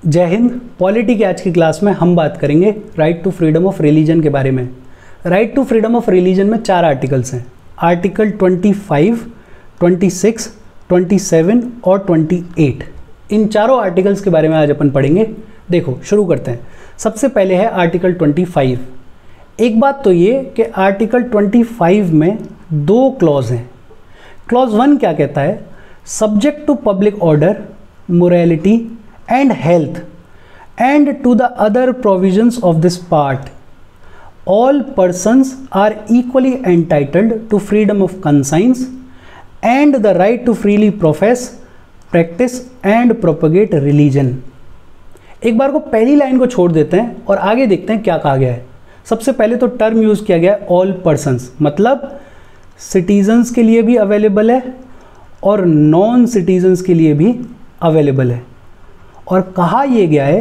जय हिंद। पॉलिटी की आज की क्लास में हम बात करेंगे right to freedom of religion के बारे में। Right to freedom of religion में 4 आर्टिकल्स हैं, आर्टिकल 25, 26, 27 और 28। इन चारों आर्टिकल्स के बारे में आज अपन पढ़ेंगे। देखो शुरू करते हैं। सबसे पहले है आर्टिकल 25। एक बात तो ये कि आर्टिकल 25 में 2 क्लॉज हैं। क्लॉज 1 क्या कहता है? Subject to public order, morality and health and to the other provisions of this part, all persons are equally entitled to freedom of conscience and the right to freely profess, practice and propagate religion। एक बार को पहली line को छोड़ देते हैं और आगे देखते हैं क्या कहा गया है। सबसे पहले तो टर्म यूज़ किया गया है ऑल पर्सन्स, मतलब सिटीजन्स के लिए भी अवेलेबल है और नॉन सिटीजन्स के लिए भी अवेलेबल है। और कहा यह गया है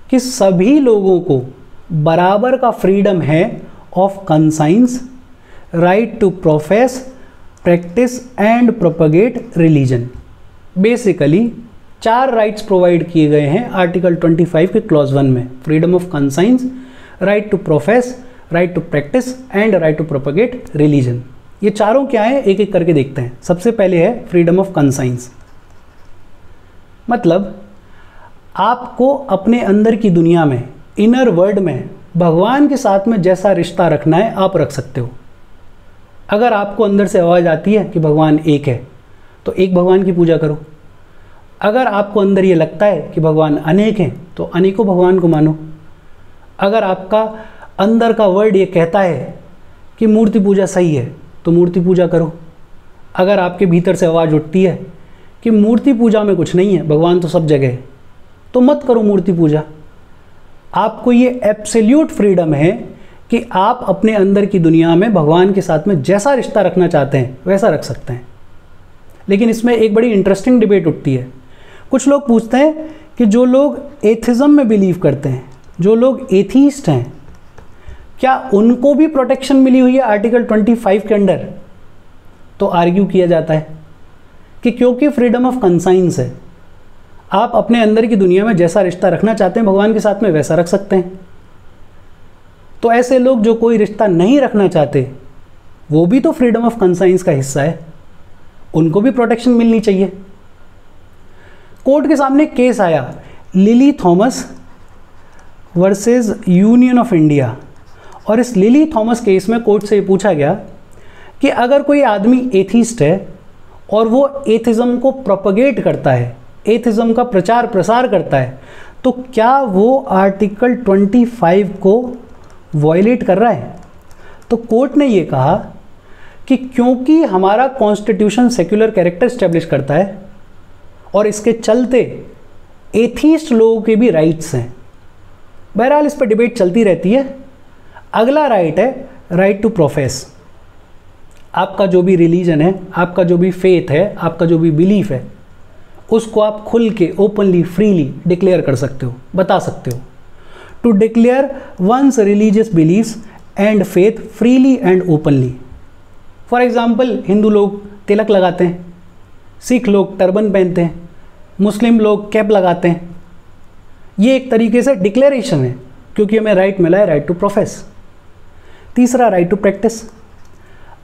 कि सभी लोगों को बराबर का फ्रीडम है of conscience, right to profess, practice and propagate religion. Basically 4 rights provide किए गए हैं आर्टिकल 25 के क्लॉज 1 में। Freedom of conscience, right to profess, right to practice and right to propagate religion. ये चारों क्या है एक एक करके देखते हैं। सबसे पहले है फ्रीडम ऑफ कंसाइंस, मतलब आपको अपने अंदर की दुनिया में, इनर वर्ल्ड में भगवान के साथ में जैसा रिश्ता रखना है आप रख सकते हो। अगर आपको अंदर से आवाज़ आती है कि भगवान एक है तो एक भगवान की पूजा करो। अगर आपको अंदर ये लगता है कि भगवान अनेक हैं तो अनेकों भगवान को मानो। अगर आपका अंदर का वर्ड ये कहता है कि मूर्ति पूजा सही है तो मूर्ति पूजा करो। अगर आपके भीतर से आवाज़ उठती है कि मूर्ति पूजा में कुछ नहीं है, भगवान तो सब जगह है, तो मत करो मूर्ति पूजा। आपको ये एब्सोल्यूट फ्रीडम है कि आप अपने अंदर की दुनिया में भगवान के साथ में जैसा रिश्ता रखना चाहते हैं वैसा रख सकते हैं। लेकिन इसमें एक बड़ी इंटरेस्टिंग डिबेट उठती है। कुछ लोग पूछते हैं कि जो लोग एथिज्म में बिलीव करते हैं, जो लोग एथीस्ट हैं, क्या उनको भी प्रोटेक्शन मिली हुई है आर्टिकल 25 के अंडर? तो आर्ग्यू किया जाता है कि क्योंकि फ्रीडम ऑफ कंसाइंस है, आप अपने अंदर की दुनिया में जैसा रिश्ता रखना चाहते हैं भगवान के साथ में वैसा रख सकते हैं। तो ऐसे लोग जो कोई रिश्ता नहीं रखना चाहते वो भी तो फ्रीडम ऑफ कंसाइंस का हिस्सा है, उनको भी प्रोटेक्शन मिलनी चाहिए। कोर्ट के सामने केस आया lily Thomas versus union of India, और इस लिली थॉमस केस में कोर्ट से ये पूछा गया कि अगर कोई आदमी एथीस्ट है और वो एथिज्म को प्रोपगेट करता है, एथिज्म का प्रचार प्रसार करता है, तो क्या वो आर्टिकल 25 को वायलेट कर रहा है? तो कोर्ट ने ये कहा कि क्योंकि हमारा कॉन्स्टिट्यूशन सेक्युलर कैरेक्टर स्टैब्लिश करता है और इसके चलते एथीस्ट लोगों के भी राइट्स हैं। बहरहाल इस पर डिबेट चलती रहती है। अगला राइट है राइट टू प्रोफेस। आपका जो भी रिलीजन है, आपका जो भी फेथ है, आपका जो भी बिलीफ है, उसको आप खुल के ओपनली फ्रीली डिक्लेयर कर सकते हो, बता सकते हो। To declare one's religious beliefs and faith freely and openly. For example, Hindu लोग तिलक लगाते हैं, सिख लोग टर्बन पहनते हैं, मुस्लिम लोग कैप लगाते हैं। ये एक तरीके से डिक्लेरेशन है क्योंकि हमें राइट मिला है राइट टू प्रोफेस। तीसरा राइट टू प्रैक्टिस।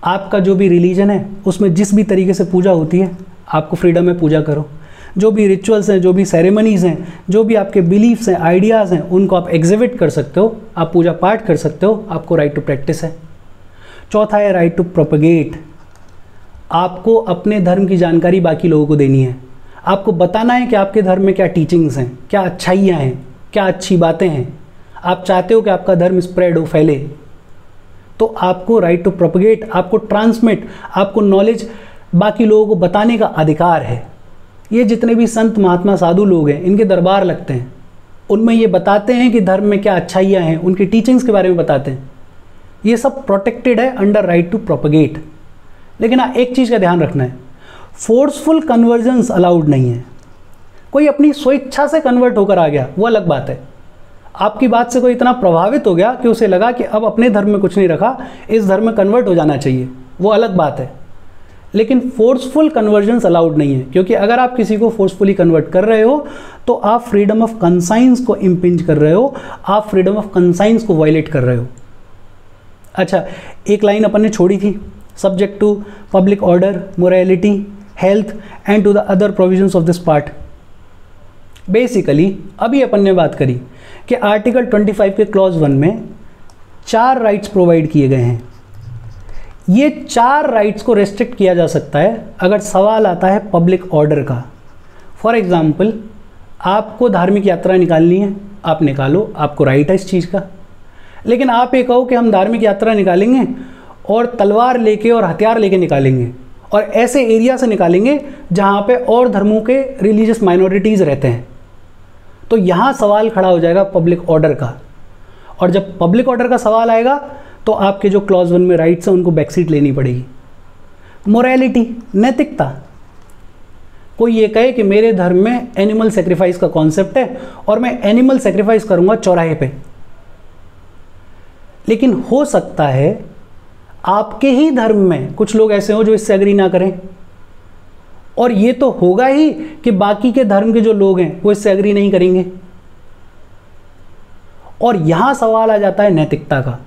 आपका जो भी रिलीजन है उसमें जिस भी तरीके से पूजा होती है आपको फ्रीडम है, पूजा करो। जो भी रिचुअल्स हैं, जो भी सेरेमनीज़ हैं, जो भी आपके बिलीफ्स हैं, आइडियाज़ हैं, उनको आप एग्जिबिट कर सकते हो, आप पूजा पाठ कर सकते हो, आपको राइट टू प्रैक्टिस है। चौथा है राइट टू प्रोपगेट। आपको अपने धर्म की जानकारी बाकी लोगों को देनी है, आपको बताना है कि आपके धर्म में क्या टीचिंग्स हैं, क्या अच्छाइयाँ हैं, क्या अच्छी बातें हैं। आप चाहते हो कि आपका धर्म स्प्रेड हो, फैले, तो आपको राइट टू प्रोपगेट, आपको ट्रांसमिट, आपको नॉलेज बाकी लोगों को बताने का अधिकार है। ये जितने भी संत महात्मा साधु लोग हैं, इनके दरबार लगते हैं, उनमें ये बताते हैं कि धर्म में क्या अच्छाइयाँ हैं, उनकी टीचिंग्स के बारे में बताते हैं। ये सब प्रोटेक्टेड है अंडर राइट टू प्रोपगेट। लेकिन हाँ, एक चीज़ का ध्यान रखना है, फोर्सफुल कन्वर्जन्स अलाउड नहीं है। कोई अपनी स्वेच्छा से कन्वर्ट होकर आ गया वो अलग बात है। आपकी बात से कोई इतना प्रभावित हो गया कि उसे लगा कि अब अपने धर्म में कुछ नहीं रखा, इस धर्म में कन्वर्ट हो जाना चाहिए, वो अलग बात है। लेकिन फोर्सफुल कन्वर्जन्स अलाउड नहीं है, क्योंकि अगर आप किसी को फोर्सफुली कन्वर्ट कर रहे हो तो आप फ्रीडम ऑफ कंसाइंस को इम्पिंज कर रहे हो, आप फ्रीडम ऑफ कंसाइंस को वायलेट कर रहे हो। अच्छा, एक लाइन अपन ने छोड़ी थी, subject to public order, morality, health and to the other provisions of this part. Basically अभी अपन ने बात करी कि आर्टिकल 25 के क्लॉज 1 में 4 राइट्स प्रोवाइड किए गए हैं। ये 4 राइट्स को रेस्ट्रिक्ट किया जा सकता है अगर सवाल आता है पब्लिक ऑर्डर का। फॉर एग्जाम्पल, आपको धार्मिक यात्रा निकालनी है, आप निकालो, आपको राइट है इस चीज़ का। लेकिन आप ये कहो कि हम धार्मिक यात्रा निकालेंगे और तलवार लेके और हथियार लेके निकालेंगे, और ऐसे एरिया से निकालेंगे जहाँ पे और धर्मों के रिलीजियस माइनॉरिटीज़ रहते हैं, तो यहाँ सवाल खड़ा हो जाएगा पब्लिक ऑर्डर का। और जब पब्लिक ऑर्डर का सवाल आएगा तो आपके जो क्लॉज 1 में राइट्स हैं उनको बैकसीट लेनी पड़ेगी। मोरालिटी, नैतिकता, कोई ये कहे कि मेरे धर्म में एनिमल सेक्रीफाइस का कॉन्सेप्ट है और मैं एनिमल सेक्रीफाइस करूंगा चौराहे पे, लेकिन हो सकता है आपके ही धर्म में कुछ लोग ऐसे हो जो इससे एग्री ना करें, और ये तो होगा ही कि बाकी के धर्म के जो लोग हैं वो इससे एग्री नहीं करेंगे, और यहां सवाल आ जाता है नैतिकता का।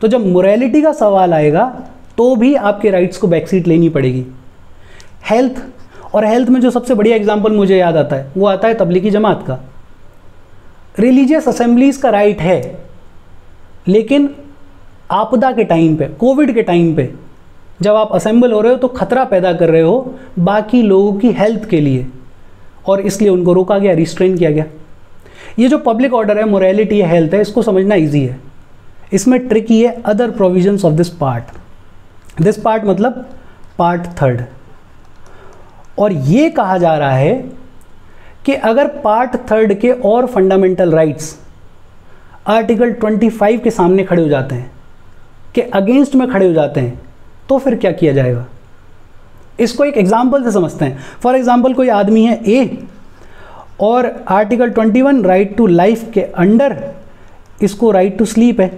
तो जब मोरालिटी का सवाल आएगा तो भी आपके राइट्स को बैकसीट लेनी पड़ेगी। हेल्थ, और हेल्थ में जो सबसे बढ़िया एग्जांपल मुझे याद आता है वो आता है तबलीगी जमात का। रिलीजियस असेंबलीज का राइट है, लेकिन आपदा के टाइम पे, कोविड के टाइम पे जब आप असेंबल हो रहे हो तो खतरा पैदा कर रहे हो बाकी लोगों की हेल्थ के लिए, और इसलिए उनको रोका गया, रिस्ट्रेन किया गया। ये जो पब्लिक ऑर्डर है, मोरालिटी है, हेल्थ है, इसको समझना इजी है। इसमें ट्रिकी है other provisions of this part. This part मतलब पार्ट 3, और ये कहा जा रहा है कि अगर पार्ट 3 के और फंडामेंटल राइट्स आर्टिकल 25 के सामने खड़े हो जाते हैं, के अगेंस्ट में खड़े हो जाते हैं, तो फिर क्या किया जाएगा। इसको एक एग्जाम्पल से समझते हैं। फॉर एग्जाम्पल, कोई आदमी है ए और आर्टिकल 21 राइट टू लाइफ के अंडर इसको राइट टू स्लीप है,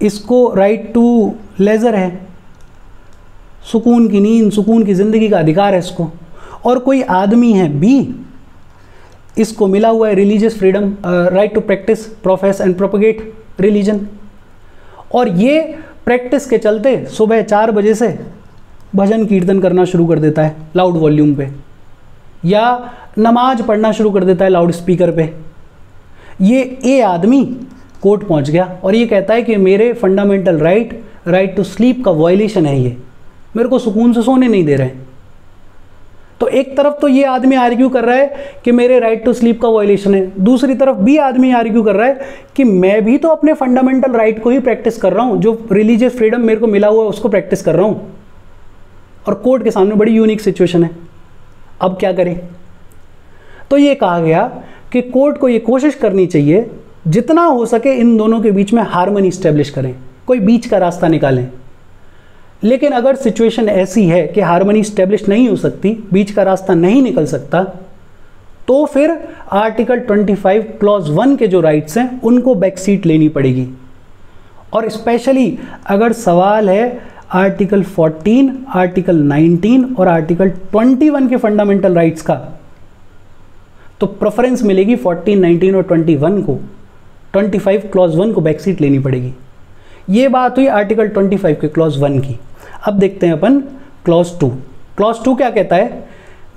इसको राइट टू लेजर है, सुकून की नींद, सुकून की ज़िंदगी का अधिकार है इसको। और कोई आदमी है बी, इसको मिला हुआ है religious freedom, right to practice, profess and propagate religion, और ये प्रैक्टिस के चलते सुबह 4 बजे से भजन कीर्तन करना शुरू कर देता है लाउड वॉल्यूम पे, या नमाज पढ़ना शुरू कर देता है लाउड स्पीकर पे। ये ए आदमी कोर्ट पहुंच गया और ये कहता है कि मेरे फंडामेंटल राइट टू स्लीप का वायलेशन है, ये मेरे को सुकून से सोने नहीं दे रहे हैं। तो एक तरफ तो ये आदमी आर्ग्यू कर रहा है कि मेरे राइट टू स्लीप का वायलेशन है, दूसरी तरफ भी आदमी आर्ग्यू कर रहा है कि मैं भी तो अपने फंडामेंटल राइट को ही प्रैक्टिस कर रहा हूँ, जो रिलीजियस फ्रीडम मेरे को मिला हुआ है उसको प्रैक्टिस कर रहा हूँ। और कोर्ट के सामने बड़ी यूनिक सिचुएशन है, अब क्या करें। तो ये कहा गया कि कोर्ट को ये कोशिश करनी चाहिए जितना हो सके इन दोनों के बीच में हार्मनी स्टैब्लिश करें, कोई बीच का रास्ता निकालें। लेकिन अगर सिचुएशन ऐसी है कि हार्मनी स्टैब्लिश नहीं हो सकती, बीच का रास्ता नहीं निकल सकता, तो फिर आर्टिकल 25 क्लॉज 1 के जो राइट्स हैं उनको बैकसीट लेनी पड़ेगी। और स्पेशली अगर सवाल है आर्टिकल 14, आर्टिकल 19 और आर्टिकल 21 के फंडामेंटल राइट्स का, तो प्रेफरेंस मिलेगी 14, 19 और 21 को, 25 क्लॉज 1 को बैकसीट लेनी पड़ेगी। ये बात हुई आर्टिकल 25 के क्लॉज 1 की। अब देखते हैं अपन क्लॉज 2। क्लॉज 2 क्या कहता है?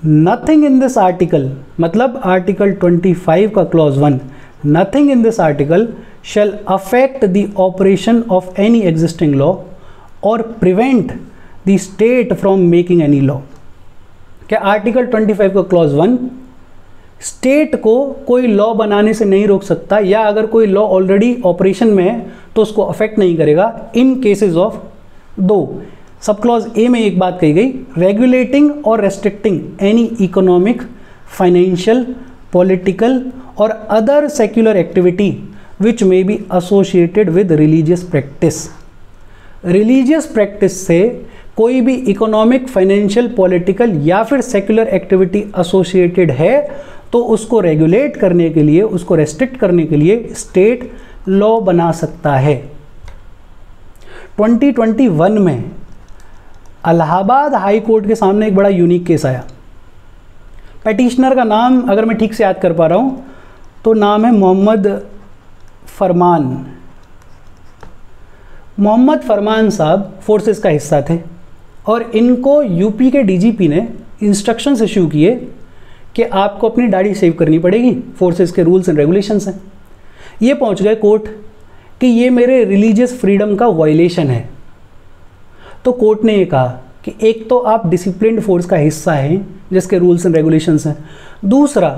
नथिंग इन दिस आर्टिकल, मतलब आर्टिकल 25 का clause 1, nothing in this article shall affect the operation of any existing law or prevent the state from making any law। क्या आर्टिकल 25 का क्लॉज 1 स्टेट को कोई law बनाने से नहीं रोक सकता, या अगर कोई लॉ ऑलरेडी ऑपरेशन में है तो उसको अफेक्ट नहीं करेगा इन cases of 2। Sub clause A में एक बात कही गई, रेगुलेटिंग और restricting any economic, financial, political और other secular activity which may be associated with religious practice. Religious practice से कोई भी इकोनॉमिक, फाइनेंशियल, पॉलिटिकल या फिर सेक्युलर एक्टिविटी एसोसिएटेड है तो उसको रेगुलेट करने के लिए, उसको रेस्ट्रिक्ट करने के लिए स्टेट लॉ बना सकता है। 2021 में इलाहाबाद हाई कोर्ट के सामने एक बड़ा यूनिक केस आया। पेटिशनर का नाम अगर मैं ठीक से याद कर पा रहा हूँ तो नाम है मोहम्मद फरमान। मोहम्मद फरमान साहब फोर्सेस का हिस्सा थे और इनको यूपी के डीजीपी ने इंस्ट्रक्शंस इशू किए कि आपको अपनी दाढ़ी सेव करनी पड़ेगी, फोर्सेस के रूल्स एंड रेगुलेशंस हैं। ये पहुंच गए कोर्ट कि ये मेरे रिलीजियस फ्रीडम का वायलेशन है। तो कोर्ट ने ये कहा कि एक तो आप डिसिप्लिन्ड फोर्स का हिस्सा हैं जिसके रूल्स एंड रेगुलेशंस हैं, दूसरा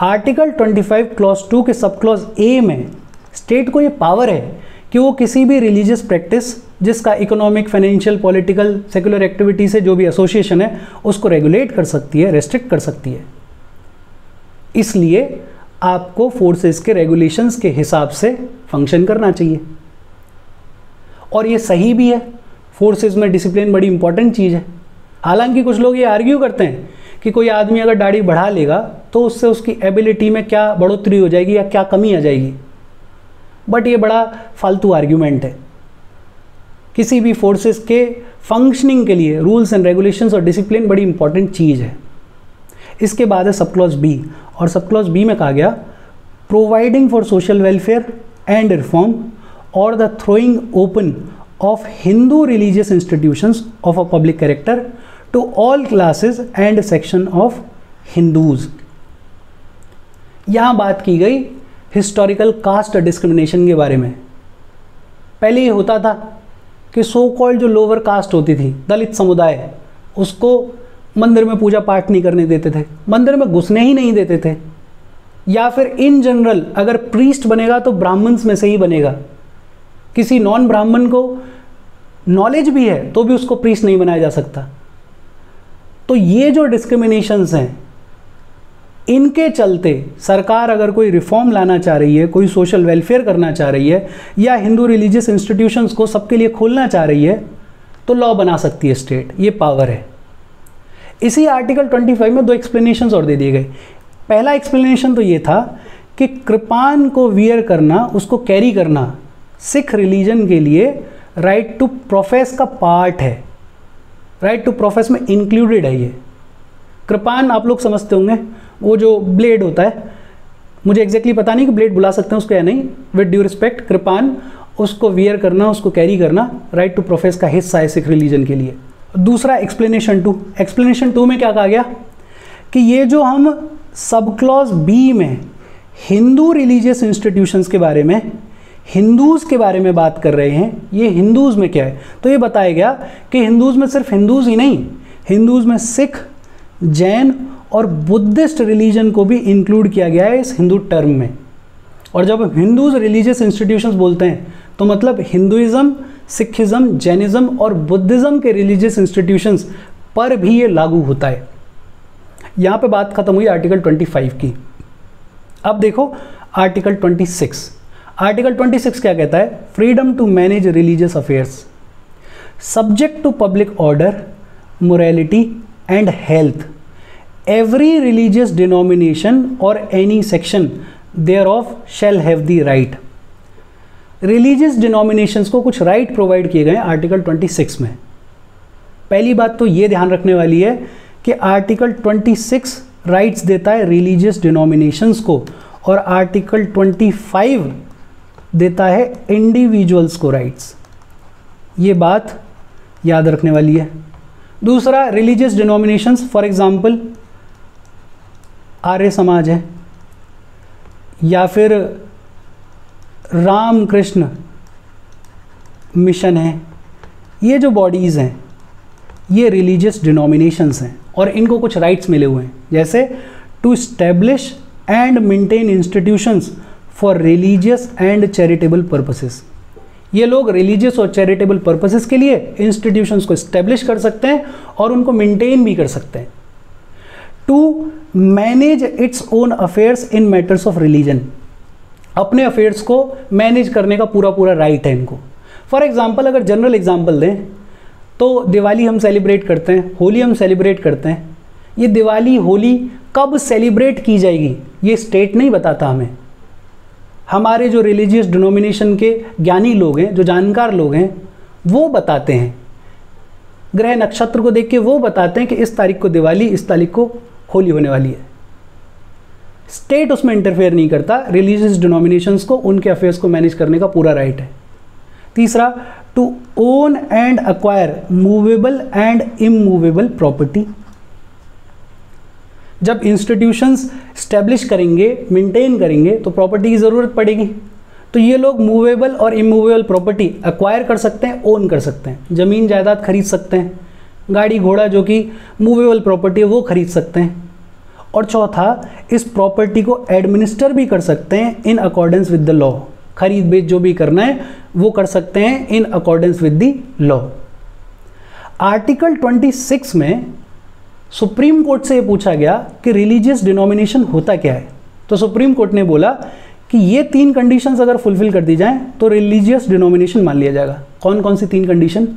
आर्टिकल 25 क्लॉज 2 के सब क्लॉज ए में स्टेट को ये पावर है कि वो किसी भी रिलीजियस प्रैक्टिस जिसका economic, financial, political, secular activity से जो भी एसोसिएशन है उसको रेगुलेट कर सकती है, रेस्ट्रिक्ट कर सकती है। इसलिए आपको फोर्सेस के रेगुलेशंस के हिसाब से फंक्शन करना चाहिए और ये सही भी है। फोर्सेस में डिसिप्लिन बड़ी इंपॉर्टेंट चीज़ है। हालांकि कुछ लोग ये आर्ग्यू करते हैं कि कोई आदमी अगर दाढ़ी बढ़ा लेगा तो उससे उसकी एबिलिटी में क्या बढ़ोतरी हो जाएगी या क्या कमी आ जाएगी, बट ये बड़ा फालतू आर्ग्यूमेंट है। किसी भी फोर्सेस के फंक्शनिंग के लिए रूल्स एंड रेगुलेशंस और डिसिप्लिन बड़ी इंपॉर्टेंट चीज़ है। इसके बाद है सब क्लॉज बी, और सब क्लॉज बी में कहा गया providing for social welfare and reform और the throwing open of Hindu religious institutions of a public character to all classes and section of Hindus। यहाँ बात की गई हिस्टोरिकल कास्ट डिस्क्रिमिनेशन के बारे में। पहले ये होता था कि सो कॉल्ड जो लोअर कास्ट होती थी, दलित समुदाय, उसको मंदिर में पूजा पाठ नहीं करने देते थे, मंदिर में घुसने ही नहीं देते थे, या फिर इन जनरल अगर प्रीस्ट बनेगा तो ब्राह्मण्स में से ही बनेगा। किसी नॉन ब्राह्मण को नॉलेज भी है तो भी उसको प्रीस्ट नहीं बनाया जा सकता। तो ये जो डिस्क्रिमिनेशंस हैं, इनके चलते सरकार अगर कोई रिफॉर्म लाना चाह रही है, कोई सोशल वेलफेयर करना चाह रही है, या हिंदू रिलीजियस इंस्टीट्यूशंस को सबके लिए खोलना चाह रही है, तो लॉ बना सकती है स्टेट, ये पावर है। इसी आर्टिकल 25 में 2 एक्सप्लेनेशंस और दे दिए गए। पहला एक्सप्लेनेशन तो ये था कि कृपान को वियर करना, उसको कैरी करना सिख रिलीजन के लिए राइट टू प्रोफेस का पार्ट है, राइट टू प्रोफेस में इंक्लूडेड है। ये कृपान आप लोग समझते होंगे, वो जो ब्लेड होता है, मुझे एग्जैक्टली पता नहीं कि ब्लेड बुला सकते हैं उसको या नहीं, विद ड्यू रिस्पेक्ट, कृपान उसको वियर करना, उसको कैरी करना राइट टू प्रोफेस का हिस्सा है सिख रिलीजन के लिए। दूसरा एक्सप्लेनेशन 2, एक्सप्लेनेशन 2 में क्या कहा गया कि ये जो हम सब क्लॉज बी में हिंदू रिलीजियस इंस्टीट्यूशंस के बारे में, हिंदूज़ के बारे में बात कर रहे हैं, ये हिंदूज़ में क्या है, तो ये बताया गया कि हिंदूज़ में सिर्फ हिंदूज़ ही नहीं, हिंदूज़ में सिख, जैन और बुद्धिस्ट रिलीजन को भी इंक्लूड किया गया है इस हिंदू टर्म में। और जब हिंदूज़ रिलीजियस इंस्टीट्यूशंस बोलते हैं तो मतलब हिंदुइज़्म, सिखिज़्म, जैनिज़्म और बुद्धिज़्म के रिलीजियस इंस्टीट्यूशंस पर भी ये लागू होता है। यहाँ पे बात खत्म हुई आर्टिकल 25 की। अब देखो आर्टिकल 26। आर्टिकल 26 क्या कहता है? Freedom to manage religious affairs subject to public order, morality and health, every religious denomination और any section thereof shall have the right. Religious denominations को कुछ राइट प्रोवाइड किए गए हैं आर्टिकल 26 में। पहली बात तो ये ध्यान रखने वाली है कि आर्टिकल 26 राइट्स देता है रिलीजियस डिनोमिनेशंस को और आर्टिकल 25 देता है इंडिविजुअल्स को राइट्स। ये बात याद रखने वाली है। दूसरा, religious denominations for example Arya Samaj है या फिर राम कृष्ण मिशन है, ये जो बॉडीज़ हैं ये रिलीजियस डिनोमिनेशंस हैं और इनको कुछ राइट्स मिले हुए हैं, जैसे to establish and maintain institutions for religious and charitable purposes. ये लोग रिलीजियस और चैरिटेबल पर्पसेस के लिए इंस्टीट्यूशंस को इस्टेब्लिश कर सकते हैं और उनको मेंटेन भी कर सकते हैं। To manage its own affairs in matters of religion, अपने अफेयर्स को मैनेज करने का पूरा राइट है इनको। फॉर एग्जाम्पल, अगर जनरल एग्जाम्पल दें तो दिवाली हम सेलिब्रेट करते हैं, होली हम सेलिब्रेट करते हैं। ये दिवाली होली कब सेलिब्रेट की जाएगी ये स्टेट नहीं बताता हमें। हमारे जो रिलीजियस डिनोमिनेशन के ज्ञानी लोग हैं, जो जानकार लोग हैं, वो बताते हैं ग्रह नक्षत्र को देख के वो बताते हैं कि इस तारीख को दिवाली, इस तारीख को होली होने वाली है। स्टेट उसमें इंटरफेयर नहीं करता, रिलीजियस डिनोमिनेशंस को उनके अफेयर्स को मैनेज करने का पूरा राइट है। तीसरा, to own and acquire movable and immovable property. जब इंस्टीट्यूशंस स्टैब्लिश करेंगे, मेंटेन करेंगे, तो प्रॉपर्टी की ज़रूरत पड़ेगी। तो ये लोग मूवेबल और इमूवेबल प्रॉपर्टी एक्वायर कर सकते हैं, ओन कर सकते हैं, ज़मीन जायदाद खरीद सकते हैं, गाड़ी घोड़ा जो कि मूवेबल प्रॉपर्टी है वो खरीद सकते हैं। और चौथा, इस प्रॉपर्टी को एडमिनिस्टर भी कर सकते हैं in accordance with the law. खरीद बेच जो भी करना है वो कर सकते हैं in accordance with the law. Article 26 में सुप्रीम कोर्ट से ये पूछा गया कि रिलीजियस डिनोमिनेशन होता क्या है। तो सुप्रीम कोर्ट ने बोला कि ये 3 कंडीशंस अगर फुलफिल कर दी जाएं तो रिलीजियस डिनोमिनेशन मान लिया जाएगा। कौन कौन सी 3 condition?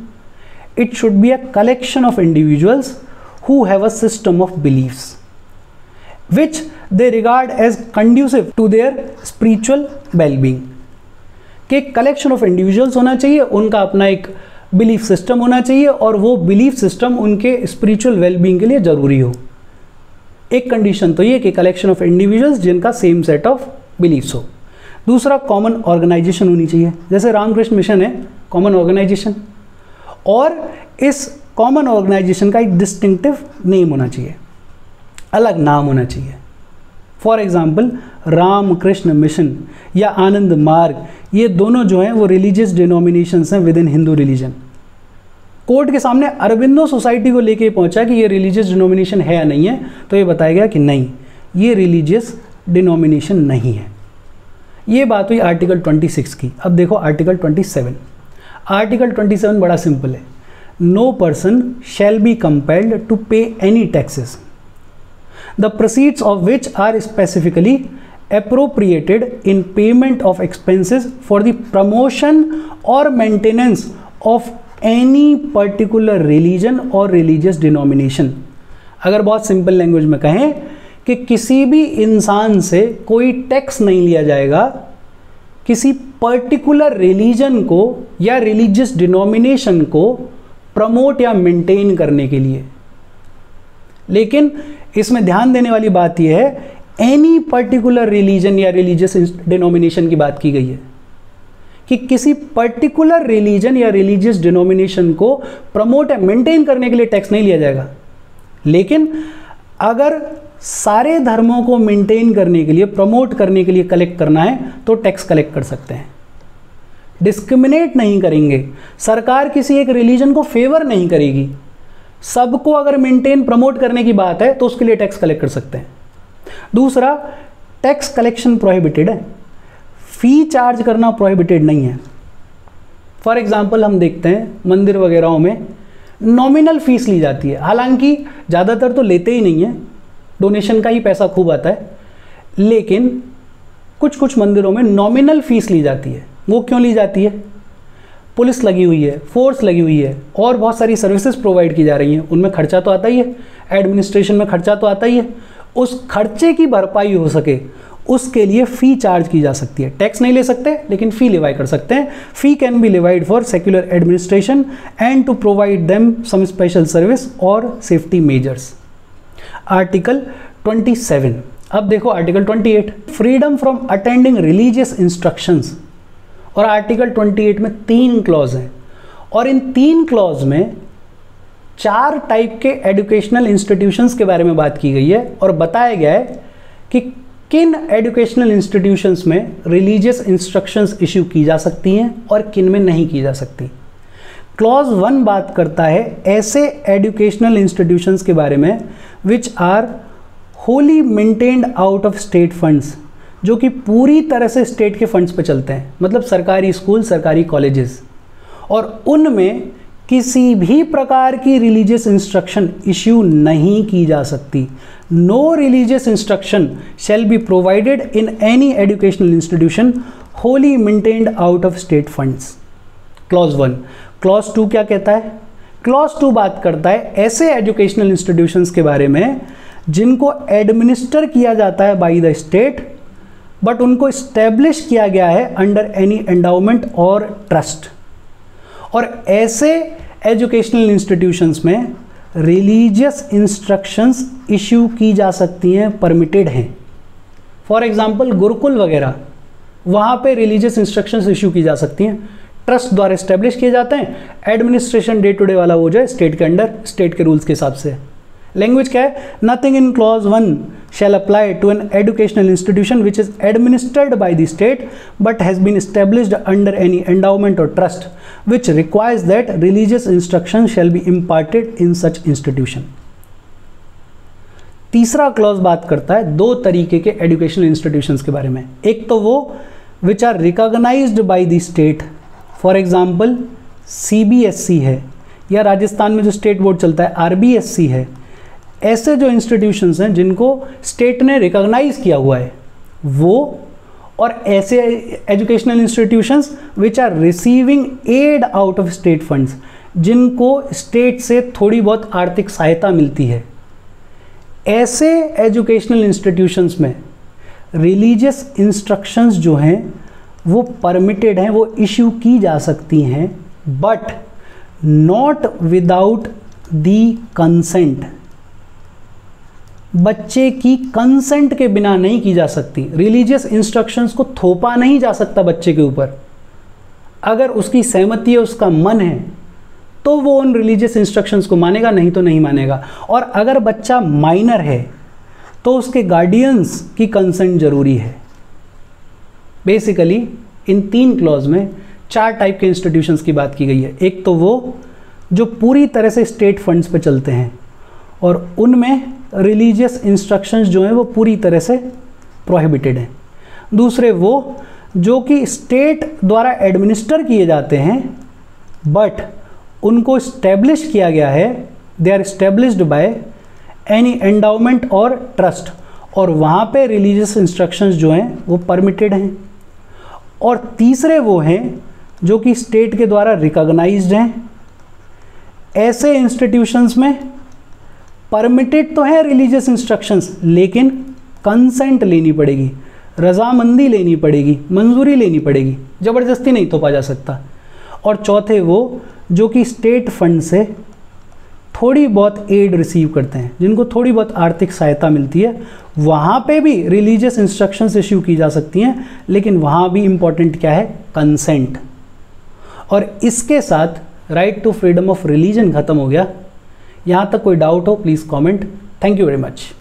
It should be a collection of individuals who have a system of beliefs which they regard as conducive to their spiritual well-being। कि कलेक्शन ऑफ इंडिविजुअल्स होना चाहिए, उनका अपना एक बिलीफ सिस्टम होना चाहिए और वो बिलीफ सिस्टम उनके स्पिरिचुअल वेलबींग के लिए ज़रूरी हो। एक कंडीशन तो ये कि कलेक्शन ऑफ इंडिविजुअल्स जिनका सेम सेट ऑफ बिलीफ्स हो। दूसरा, कॉमन ऑर्गेनाइजेशन होनी चाहिए, जैसे रामकृष्ण मिशन है कॉमन ऑर्गेनाइजेशन, और इस कॉमन ऑर्गेनाइजेशन का एक डिस्टिंक्टिव नेम होना चाहिए, अलग नाम होना चाहिए। फॉर एग्जाम्पल रामकृष्ण मिशन या आनंद मार्ग, ये दोनों जो हैं वो रिलीजियस डिनोमिनेशंस हैं with in Hindu religion. Court के सामने अरबिंदो सोसाइटी को लेके पहुंचा कि ये रिलीजियस डिनोमिनेशन है या नहीं है, तो ये बताया गया कि नहीं, ये रिलीजियस डिनोमिनेशन नहीं है। ये बात हुई आर्टिकल 26 की। अब देखो आर्टिकल 27। आर्टिकल 27 बड़ा सिंपल है। No person shall be compelled to pay any taxes the proceeds of which are specifically appropriated in payment of expenses for the promotion or maintenance of any particular religion or religious denomination। अगर बहुत simple language में कहें कि किसी भी इंसान से कोई टैक्स नहीं लिया जाएगा किसी पर्टिकुलर रिलीजन को या रिलीजियस डिनोमिनेशन को प्रमोट या मेंटेन करने के लिए। लेकिन इसमें ध्यान देने वाली बात यह है, एनी पर्टिकुलर रिलीजन या रिलीजियस डिनोमिनेशन की बात की गई है कि किसी पर्टिकुलर रिलीजन या रिलीजियस डिनोमिनेशन को प्रमोट या मेंटेन करने के लिए टैक्स नहीं लिया जाएगा। लेकिन अगर सारे धर्मों को मेंटेन करने के लिए, प्रमोट करने के लिए कलेक्ट करना है तो टैक्स कलेक्ट कर सकते हैं। डिस्क्रिमिनेट नहीं करेंगे, सरकार किसी एक रिलीजन को फेवर नहीं करेगी, सबको अगर मेंटेन प्रमोट करने की बात है तो उसके लिए टैक्स कलेक्ट कर सकते हैं। दूसरा, टैक्स कलेक्शन प्रोहिबिटेड है, फी चार्ज करना प्रोहिबिटेड नहीं है। फॉर एग्जांपल हम देखते हैं मंदिर वगैरह में नॉमिनल फीस ली जाती है, हालांकि ज़्यादातर तो लेते ही नहीं है, डोनेशन का ही पैसा खूब आता है, लेकिन कुछ कुछ मंदिरों में नॉमिनल फीस ली जाती है। वो क्यों ली जाती है? पुलिस लगी हुई है, फोर्स लगी हुई है और बहुत सारी सर्विसेज प्रोवाइड की जा रही हैं, उनमें खर्चा तो आता ही है, एडमिनिस्ट्रेशन में खर्चा तो आता ही है। उस खर्चे की भरपाई हो सके उसके लिए फ़ी चार्ज की जा सकती है। टैक्स नहीं ले सकते लेकिन फ़ी लेवाई कर सकते हैं। Fee can be levied for secular administration and to provide them some special service और सेफ्टी मेजर्स। आर्टिकल 27। अब देखो article 28, freedom from attending religious instructions. और आर्टिकल 28 में 3 क्लॉज हैं और इन 3 क्लॉज में 4 टाइप के एजुकेशनल इंस्टीट्यूशंस के बारे में बात की गई है और बताया गया है कि किन एजुकेशनल इंस्टीट्यूशंस में रिलीजियस इंस्ट्रक्शंस इशू की जा सकती हैं और किन में नहीं की जा सकती। क्लॉज 1 बात करता है ऐसे एजुकेशनल इंस्टीट्यूशंस के बारे में which are wholly maintained out of state funds, जो कि पूरी तरह से स्टेट के फंड्स पे चलते हैं, मतलब सरकारी स्कूल, सरकारी कॉलेजेस, और उनमें किसी भी प्रकार की रिलीजियस इंस्ट्रक्शन इश्यू नहीं की जा सकती। No religious instruction shall be provided in any educational institution wholly maintained out of state funds. Clause 1। Clause 2 क्या कहता है? क्लॉज 2 बात करता है ऐसे एजुकेशनल इंस्टीट्यूशंस के बारे में जिनको एडमिनिस्टर किया जाता है बाय द स्टेट, बट उनको इस्टेब्लिश किया गया है अंडर एनी एंडाउमेंट और ट्रस्ट। और ऐसे एजुकेशनल इंस्टीट्यूशंस में रिलीजियस इंस्ट्रक्शंस इशू की जा सकती हैं, परमिटेड हैं। फॉर एग्जांपल गुरुकुल वगैरह, वहाँ पे रिलीजियस इंस्ट्रक्शंस इशू की जा सकती हैं, ट्रस्ट द्वारा इस्टेब्लिश किए जाते हैं। एडमिनिस्ट्रेशन डे टू डे वाला वो जो है स्टेट के अंडर, स्टेट के रूल्स के हिसाब से। लैंग्वेज क्या है? Nothing in clause 1 shall apply to an educational institution which is administered by the state but has been established under any endowment or trust which requires that religious instruction shall be imparted in such institution. तीसरा clause बात करता है दो तरीके के educational institutions के बारे में। एक तो वो which are recognised by the state, for example CBSE है, या राजस्थान में जो स्टेट बोर्ड चलता है RBSC है। ऐसे जो इंस्टीट्यूशंस हैं जिनको स्टेट ने रिकॉग्नाइज किया हुआ है वो, और ऐसे educational institutions which are receiving aid out of state funds, जिनको स्टेट से थोड़ी बहुत आर्थिक सहायता मिलती है। ऐसे एजुकेशनल इंस्टीट्यूशंस में रिलीजियस इंस्ट्रक्शंस जो हैं वो परमिटेड हैं, वो इशू की जा सकती हैं, but not without the consent. बच्चे की कंसेंट के बिना नहीं की जा सकती। रिलीजियस इंस्ट्रक्शंस को थोपा नहीं जा सकता बच्चे के ऊपर। अगर उसकी सहमति है, उसका मन है, तो वो उन रिलीजियस इंस्ट्रक्शंस को मानेगा, नहीं तो नहीं मानेगा। और अगर बच्चा माइनर है तो उसके गार्डियंस की कंसेंट जरूरी है। बेसिकली इन 3 क्लॉज में 4 टाइप के इंस्टीट्यूशंस की बात की गई है। एक तो वो जो पूरी तरह से स्टेट फंड्स पे चलते हैं और उनमें रिलीजियस इंस्ट्रक्शंस जो हैं वो पूरी तरह से प्रोहिबिटेड हैं। दूसरे वो जो कि स्टेट द्वारा एडमिनिस्टर किए जाते हैं बट उनको इस्टेब्लिश किया गया है, they are established by any endowment और ट्रस्ट, और वहाँ पे रिलीजियस इंस्ट्रक्शंस जो हैं वो परमिटेड हैं। और तीसरे वो हैं जो कि स्टेट के द्वारा रिकॉग्नाइज्ड हैं। ऐसे इंस्टीट्यूशंस में परमिटेड तो है रिलीजियस इंस्ट्रक्शंस, लेकिन कंसेंट लेनी पड़ेगी, रजामंदी लेनी पड़ेगी, मंजूरी लेनी पड़ेगी, ज़बरदस्ती नहीं थोपा जा सकता। और चौथे वो जो कि स्टेट फंड से थोड़ी बहुत एड रिसीव करते हैं, जिनको थोड़ी बहुत आर्थिक सहायता मिलती है, वहाँ पे भी रिलीजियस इंस्ट्रक्शंस इश्यू की जा सकती हैं, लेकिन वहाँ भी इम्पॉर्टेंट क्या है? कंसेंट। और इसके साथ right to freedom of religion खत्म हो गया। यहाँ तक कोई डाउट हो please comment. Thank you very much.